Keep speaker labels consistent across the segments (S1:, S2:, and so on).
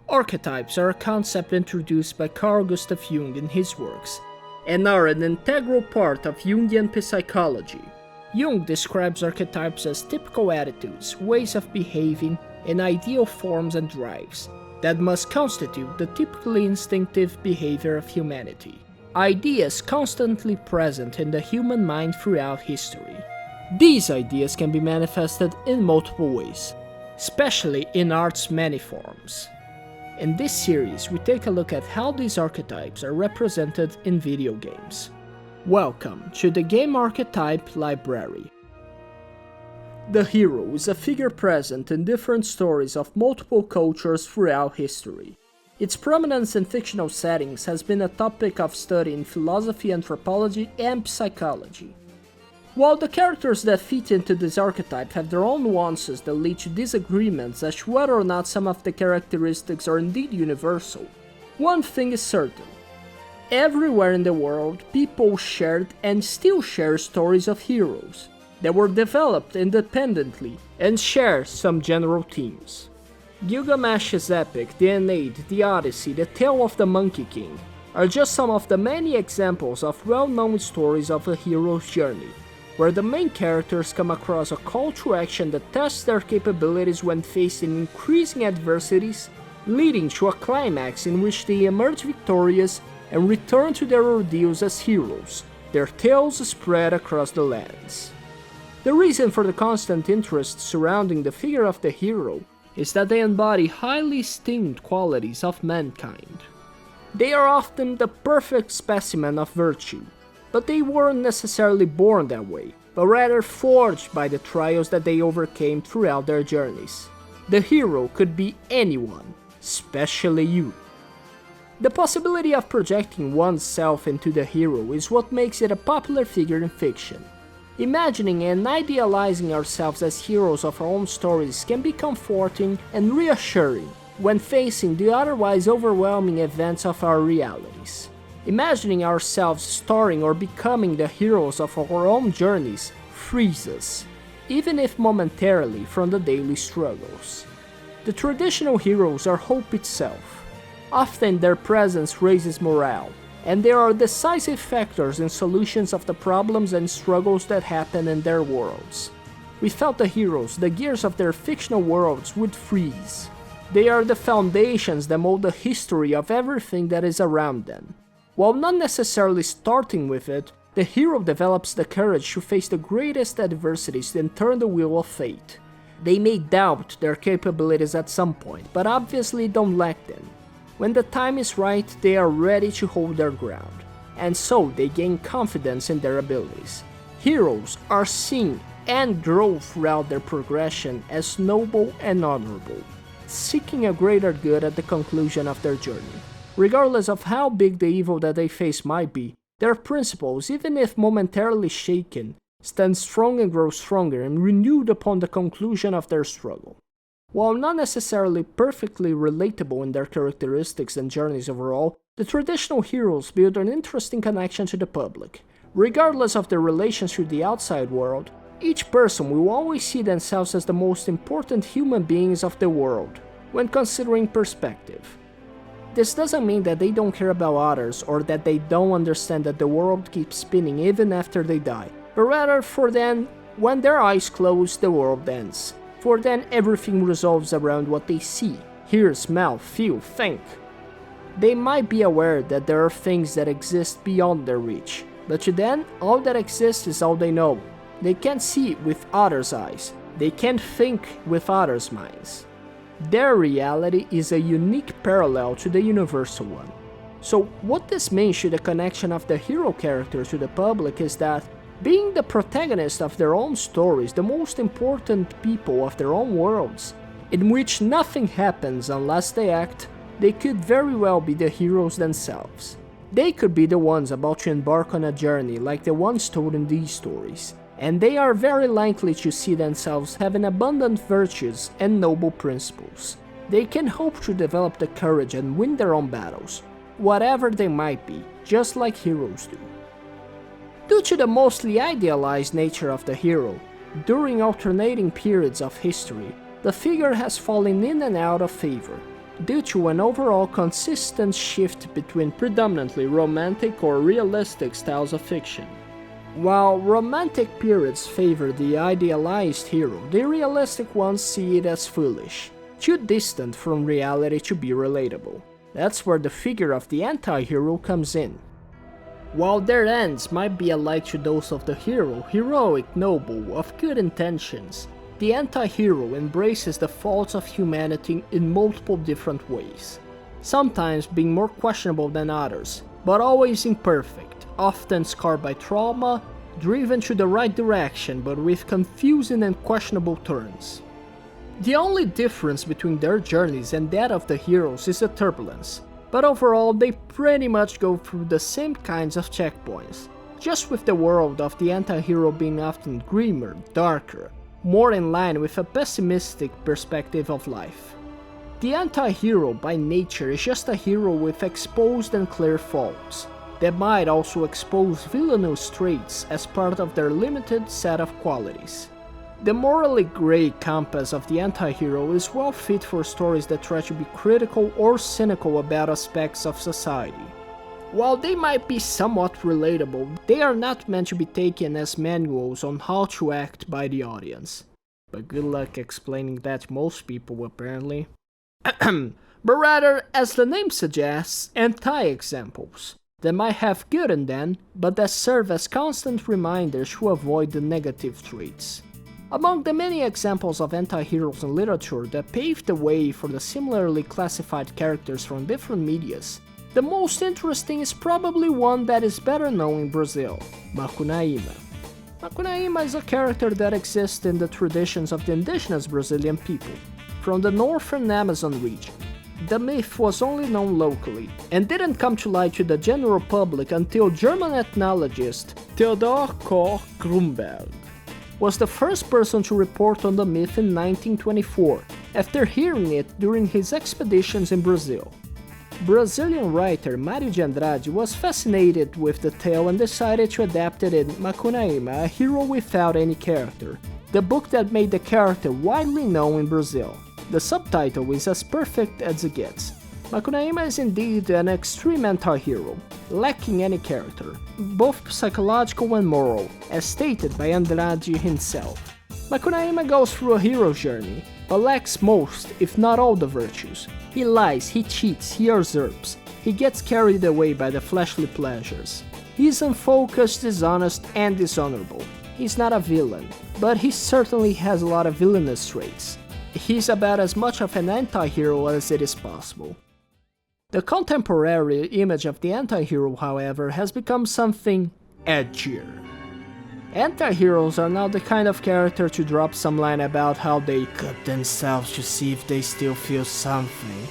S1: Archetypes are a concept introduced by Carl Gustav Jung in his works, and are an integral part of Jungian psychology. Jung describes archetypes as typical attitudes, ways of behaving, and ideal forms and drives that must constitute the typically instinctive behavior of humanity. Ideas constantly present in the human mind throughout history. These ideas can be manifested in multiple ways, especially in art's many forms. In this series, we take a look at how these archetypes are represented in video games. Welcome to the Game Archetype Library. The hero is a figure present in different stories of multiple cultures throughout history. Its prominence in fictional settings has been a topic of study in philosophy, anthropology, and psychology. While the characters that fit into this archetype have their own nuances that lead to disagreements as to whether or not some of the characteristics are indeed universal, one thing is certain. Everywhere in the world, people shared and still share stories of heroes that were developed independently and share some general themes. Gilgamesh's epic, the Aeneid, the Odyssey, the Tale of the Monkey King are just some of the many examples of well-known stories of a hero's journey, where the main characters come across a call to action that tests their capabilities when facing increasing adversities, leading to a climax in which they emerge victorious and return to their ordeals as heroes, their tales spread across the lands. The reason for the constant interest surrounding the figure of the hero is that they embody highly esteemed qualities of mankind. They are often the perfect specimen of virtue, but they weren't necessarily born that way, but rather forged by the trials that they overcame throughout their journeys. The hero could be anyone, especially you. The possibility of projecting oneself into the hero is what makes it a popular figure in fiction. Imagining and idealizing ourselves as heroes of our own stories can be comforting and reassuring when facing the otherwise overwhelming events of our realities. Imagining ourselves starring or becoming the heroes of our own journeys frees us, even if momentarily, from the daily struggles. The traditional heroes are hope itself. Often their presence raises morale, and they are decisive factors in solutions of the problems and struggles that happen in their worlds. Without the heroes, the gears of their fictional worlds would freeze. They are the foundations that mold the history of everything that is around them. While not necessarily starting with it, the hero develops the courage to face the greatest adversities and turn the wheel of fate. They may doubt their capabilities at some point, but obviously don't lack them. When the time is right, they are ready to hold their ground, and so they gain confidence in their abilities. Heroes are seen and grow throughout their progression as noble and honorable, seeking a greater good at the conclusion of their journey. Regardless of how big the evil that they face might be, their principles, even if momentarily shaken, stand strong and grow stronger and renewed upon the conclusion of their struggle. While not necessarily perfectly relatable in their characteristics and journeys overall, the traditional heroes build an interesting connection to the public. Regardless of their relations to the outside world, each person will always see themselves as the most important human beings of the world, when considering perspective. This doesn't mean that they don't care about others or that they don't understand that the world keeps spinning even after they die, but rather for them, when their eyes close, the world ends. For them, everything revolves around what they see, hear, smell, feel, think. They might be aware that there are things that exist beyond their reach, but to them, all that exists is all they know. They can't see with others' eyes, they can't think with others' minds. Their reality is a unique parallel to the universal one. So what this means to the connection of the hero character to the public is that, being the protagonist of their own stories, the most important people of their own worlds, in which nothing happens unless they act, they could very well be the heroes themselves. They could be the ones about to embark on a journey like the ones told in these stories, and they are very likely to see themselves having abundant virtues and noble principles. They can hope to develop the courage and win their own battles, whatever they might be, just like heroes do. Due to the mostly idealized nature of the hero, during alternating periods of history, the figure has fallen in and out of favor. due to an overall consistent shift between predominantly romantic or realistic styles of fiction. While romantic periods favor the idealized hero, the realistic ones see it as foolish, too distant from reality to be relatable. That's where the figure of the anti-hero comes in. While their ends might be alike to those of the hero, heroic, noble, of good intentions, the anti-hero embraces the faults of humanity in multiple different ways, sometimes being more questionable than others, but always imperfect, often scarred by trauma, driven to the right direction but with confusing and questionable turns. The only difference between their journeys and that of the heroes is the turbulence, but overall they pretty much go through the same kinds of checkpoints, just with the world of the anti-hero being often grimmer, darker, more in line with a pessimistic perspective of life. The anti-hero by nature is just a hero with exposed and clear faults, that might also expose villainous traits as part of their limited set of qualities. The morally grey compass of the anti-hero is well fit for stories that try to be critical or cynical about aspects of society. While they might be somewhat relatable, they are not meant to be taken as manuals on how to act by the audience. But good luck explaining that to most people, apparently. But rather, as the name suggests, anti-examples that might have good in them, but that serve as constant reminders to avoid the negative traits. Among the many examples of anti-heroes in literature that paved the way for the similarly classified characters from different medias, the most interesting is probably one that is better known in Brazil, Macunaíma. Macunaíma is a character that exists in the traditions of the indigenous Brazilian people, from the northern Amazon region. The myth was only known locally, and didn't come to light to the general public until German ethnologist Theodor Koch Grunberg was the first person to report on the myth in 1924, after hearing it during his expeditions in Brazil. Brazilian writer Mário de Andrade was fascinated with the tale and decided to adapt it in Macunaíma, a hero without any character, the book that made the character widely known in Brazil. The subtitle is as perfect as it gets. Macunaíma is indeed an extreme anti-hero, lacking any character, both psychological and moral, as stated by Andrade himself. Macunaíma goes through a hero's journey, but lacks most, if not all, the virtues. He lies, he cheats, he usurps, he gets carried away by the fleshly pleasures. He is unfocused, dishonest, and dishonorable. He's not a villain, but he certainly has a lot of villainous traits. He's about as much of an anti-hero as it is possible. The contemporary image of the anti-hero, however, has become something edgier. Anti-heroes are now the kind of character to drop some line about how they cut themselves to see if they still feel something.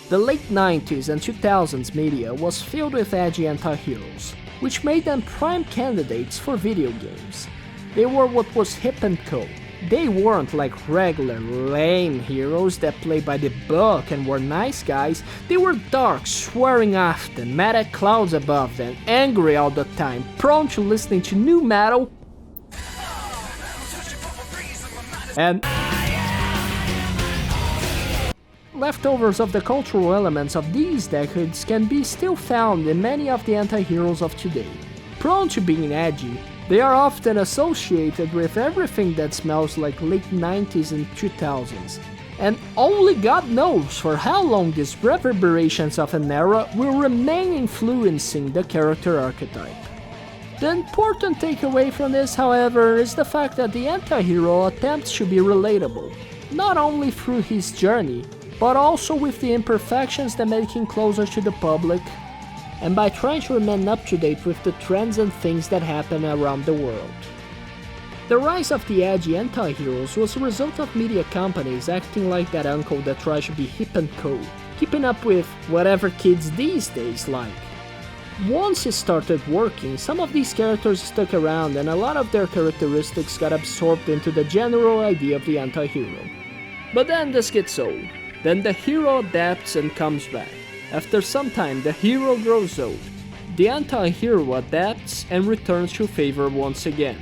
S1: The late 90s and 2000s media was filled with edgy anti-heroes, which made them prime candidates for video games. They were what was hip and cool. They weren't like regular lame heroes that play by the book and were nice guys. They were dark, swearing often, mad at clouds above them, angry all the time, prone to listening to new metal, and leftovers of the cultural elements of these decades can be still found in many of the anti-heroes of today. Prone to being edgy, they are often associated with everything that smells like late 90s and 2000s, and only God knows for how long these reverberations of an era will remain influencing the character archetype. The important takeaway from this, however, is the fact that the anti-hero attempts to be relatable, not only through his journey, but also with the imperfections that make him closer to the public, and by trying to remain up to date with the trends and things that happen around the world. The rise of the edgy anti-heroes was a result of media companies acting like that uncle that tries to be hip and cool, keeping up with whatever kids these days like. Once it started working, some of these characters stuck around and a lot of their characteristics got absorbed into the general idea of the anti-hero. But then this gets old. Then the hero adapts and comes back. After some time, the hero grows old. The anti-hero adapts and returns to favor once again.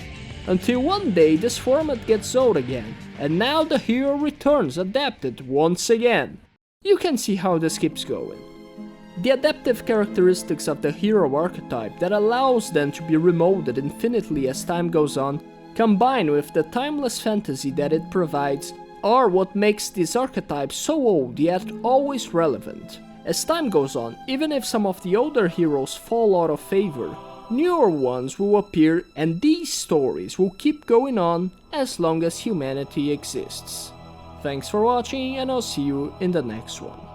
S1: Until one day this format gets old again, and now the hero returns adapted once again. You can see how this keeps going. The adaptive characteristics of the hero archetype that allows them to be remolded infinitely as time goes on, combined with the timeless fantasy that it provides, are what makes this archetype so old yet always relevant. As time goes on, even if some of the older heroes fall out of favor, newer ones will appear and these stories will keep going on as long as humanity exists. Thanks for watching and I'll see you in the next one.